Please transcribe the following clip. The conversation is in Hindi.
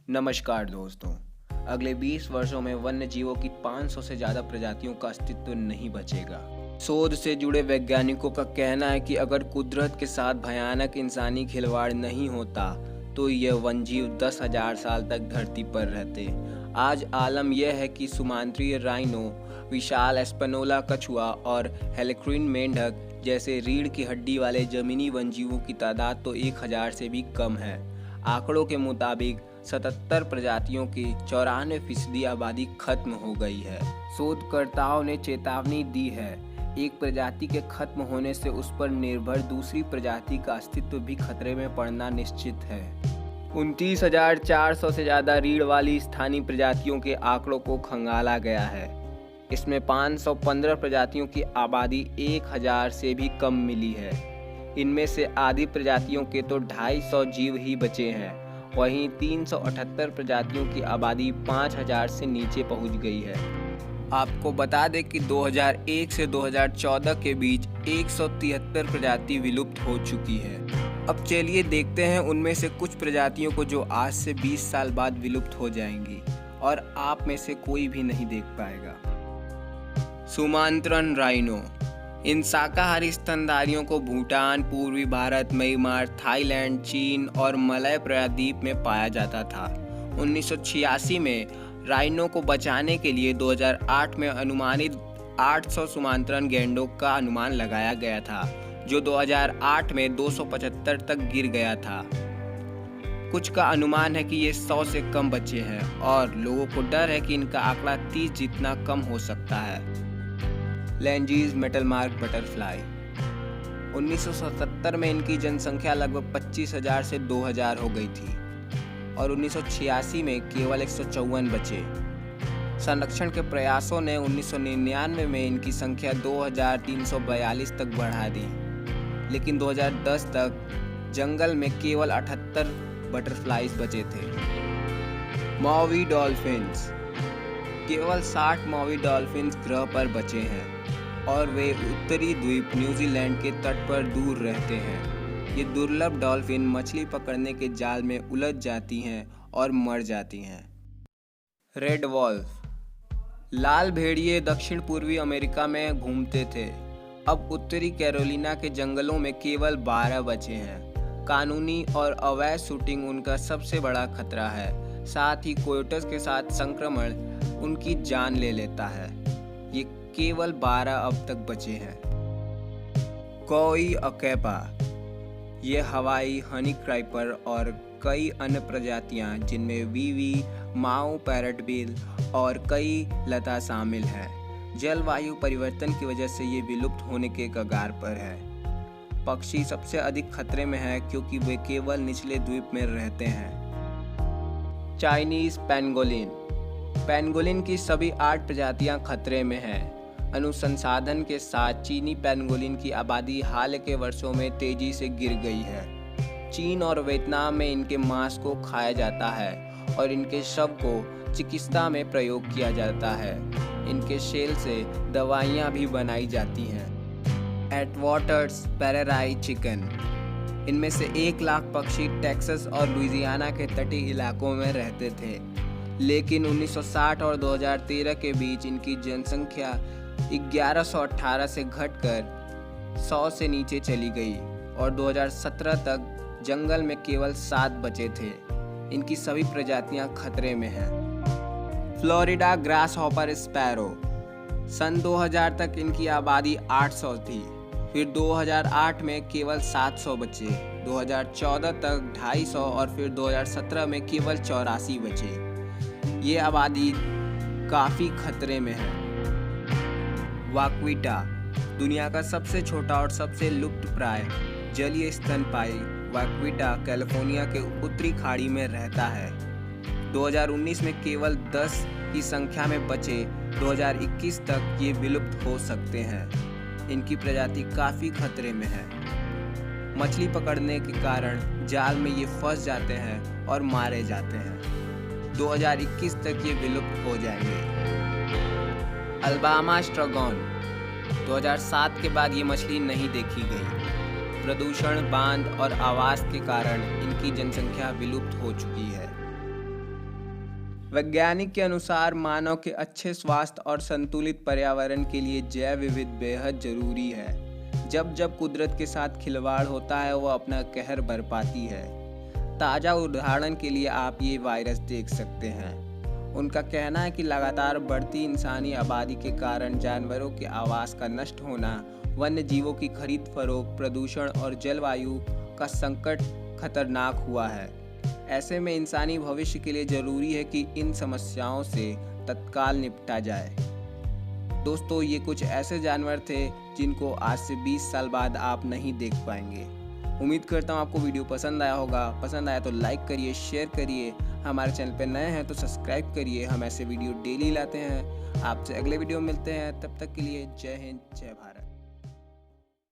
नमस्कार दोस्तों। अगले 20 वर्षों में वन्य जीवों की 500 से ज़्यादा प्रजातियों का अस्तित्व नहीं बचेगा। शोध से जुड़े वैज्ञानिकों का कहना है कि अगर कुदरत के साथ भयानक इंसानी खिलवाड़ नहीं होता तो ये वन्यजीव 10,000 साल तक धरती पर रहते। आज आलम यह है कि सुमांत्रीय राइनो, विशाल एस्पेनोला कछुआ और हेलेक्रिन मेंढक जैसे रीढ़ की हड्डी वाले जमीनी वन्यजीवों की तादाद तो 1,000 से भी कम है। आंकड़ों के मुताबिक 77 प्रजातियों की 94% आबादी खत्म हो गई है। शोधकर्ताओं ने चेतावनी दी है, एक प्रजाति के खत्म होने से उस पर निर्भर दूसरी प्रजाति का अस्तित्व भी खतरे में पड़ना निश्चित है। 29,400 से ज़्यादा रीढ़ वाली स्थानीय प्रजातियों के आंकड़ों को खंगाला गया है। इसमें 515 प्रजातियों की आबादी 1,000 से भी कम मिली है। इनमें से आधी प्रजातियों के तो 250 जीव ही बचे हैं। वहीं 378 प्रजातियों की आबादी 5,000 से नीचे पहुंच गई है। आपको बता दें कि 2001 से 2014 के बीच 173 प्रजाति विलुप्त हो चुकी है। अब चलिए देखते हैं उनमें से कुछ प्रजातियों को जो आज से 20 साल बाद विलुप्त हो जाएंगी और आप में से कोई भी नहीं देख पाएगा। सुमांत्रन राइनो। इन शाकाहारी स्तनधारियों को भूटान, पूर्वी भारत, म्यांमार, थाईलैंड, चीन और मलय प्रायद्वीप में पाया जाता था। 1986 में राइनो को बचाने के लिए 2008 में अनुमानित 800 सुमांत्रन गैंडों का अनुमान लगाया गया था, जो 2008 में 275 तक गिर गया था। कुछ का अनुमान है कि ये 100 से कम बचे हैं और लोगों को डर है कि इनका आंकड़ा 30 जितना कम हो सकता है। लैंजीज मेटलमार्क बटरफ्लाई। 1977 में इनकी जनसंख्या लगभग 25,000 से 2,000 हो गई थी और 1986 में केवल 154 बचे। संरक्षण के प्रयासों ने 1999 में इनकी संख्या 2,342 तक बढ़ा दी, लेकिन 2010 तक जंगल में केवल 78 बटरफ्लाइज बचे थे। मॉवी डॉल्फिन्स। केवल 60 मॉवी डॉल्फिन्स ग्रह पर बचे हैं और वे उत्तरी द्वीप न्यूजीलैंड के तट पर दूर रहते हैं। ये दुर्लभ डॉल्फिन मछली पकड़ने के जाल में उलझ जाती हैं और मर जाती हैं। Red wolf. लाल भेड़िए दक्षिण पूर्वी अमेरिका में घूमते थे। अब उत्तरी कैरोलिना के जंगलों में केवल 12 बचे हैं। कानूनी और अवैध शूटिंग उनका सबसे बड़ा खतरा है। साथ ही कोयोटस के साथ संक्रमण उनकी जान ले लेता है। ये केवल 12 अब तक बचे हैं। कोई अकेपा। ये हवाई हनी क्राइपर और कई अन्य प्रजातियां जिनमें वीवी, माओ पैरटबिल और कई लता शामिल हैं। जलवायु परिवर्तन की वजह से ये विलुप्त होने के कगार पर है। पक्षी सबसे अधिक खतरे में है क्योंकि वे केवल निचले द्वीप में रहते हैं। Chinese pangolin. पेंगोलिन की सभी 8 प्रजातियां खतरे में हैं। अनुसंधान के साथ चीनी पेंगोलिन की आबादी हाल के वर्षों में तेजी से गिर गई है। चीन और वियतनाम में इनके मांस को खाया जाता है और इनके शव को चिकित्सा में प्रयोग किया जाता है। इनके शेल से दवाइयाँ भी बनाई जाती हैं। एटवाटर्स पेरेराई चिकन। इनमें से 1 लाख पक्षी टेक्सास और लुइसियाना के तटीय इलाकों में रहते थे, लेकिन 1960 और 2013 के बीच इनकी जनसंख्या 1118 से घटकर 100 से नीचे चली गई और 2017 तक जंगल में केवल 7 बचे थे। इनकी सभी प्रजातियां खतरे में हैं। Florida grasshopper sparrow. सन 2000 तक इनकी आबादी 800 थी, फिर 2008 में केवल 700 बचे, 2014 तक 250 और फिर 2017 में केवल 84 बचे। ये आबादी काफ़ी खतरे में है। वाक्विटा। दुनिया का सबसे छोटा और सबसे लुप्तप्राय जलीय स्तनपायी वाक्विटा कैलिफोर्निया के उत्तरी खाड़ी में रहता है। 2019 में केवल 10 की संख्या में बचे, 2021 तक ये विलुप्त हो सकते हैं। इनकी प्रजाति काफ़ी खतरे में है। मछली पकड़ने के कारण जाल में ये फंस जाते हैं और मारे जाते हैं। 2021 तक ये विलुप्त हो जाएंगे। अल्बामा स्ट्रगोन। 2007 के बाद ये मछली नहीं देखी गई। प्रदूषण, बांध और आवास के कारण इनकी जनसंख्या विलुप्त हो चुकी है। वैज्ञानिक के अनुसार मानव के अच्छे स्वास्थ्य और संतुलित पर्यावरण के लिए जैव विविध बेहद जरूरी है। जब जब कुदरत के साथ खिलवाड़ होता है वह अपना कहर बरपाती है। ताज़ा उदाहरण के लिए आप ये वायरस देख सकते हैं। उनका कहना है कि लगातार बढ़ती इंसानी आबादी के कारण जानवरों के आवास का नष्ट होना, वन्य जीवों की खरीद फरोख्त, प्रदूषण और जलवायु का संकट खतरनाक हुआ है। ऐसे में इंसानी भविष्य के लिए जरूरी है कि इन समस्याओं से तत्काल निपटा जाए। दोस्तों, ये कुछ ऐसे जानवर थे जिनको आज से 20 साल बाद आप नहीं देख पाएंगे। उम्मीद करता हूँ आपको वीडियो पसंद आया होगा। पसंद आया तो लाइक करिए, शेयर करिए। हमारे चैनल पर नए हैं तो सब्सक्राइब करिए। हम ऐसे वीडियो डेली लाते हैं। आपसे अगले वीडियो मिलते हैं। तब तक के लिए जय हिंद, जय भारत।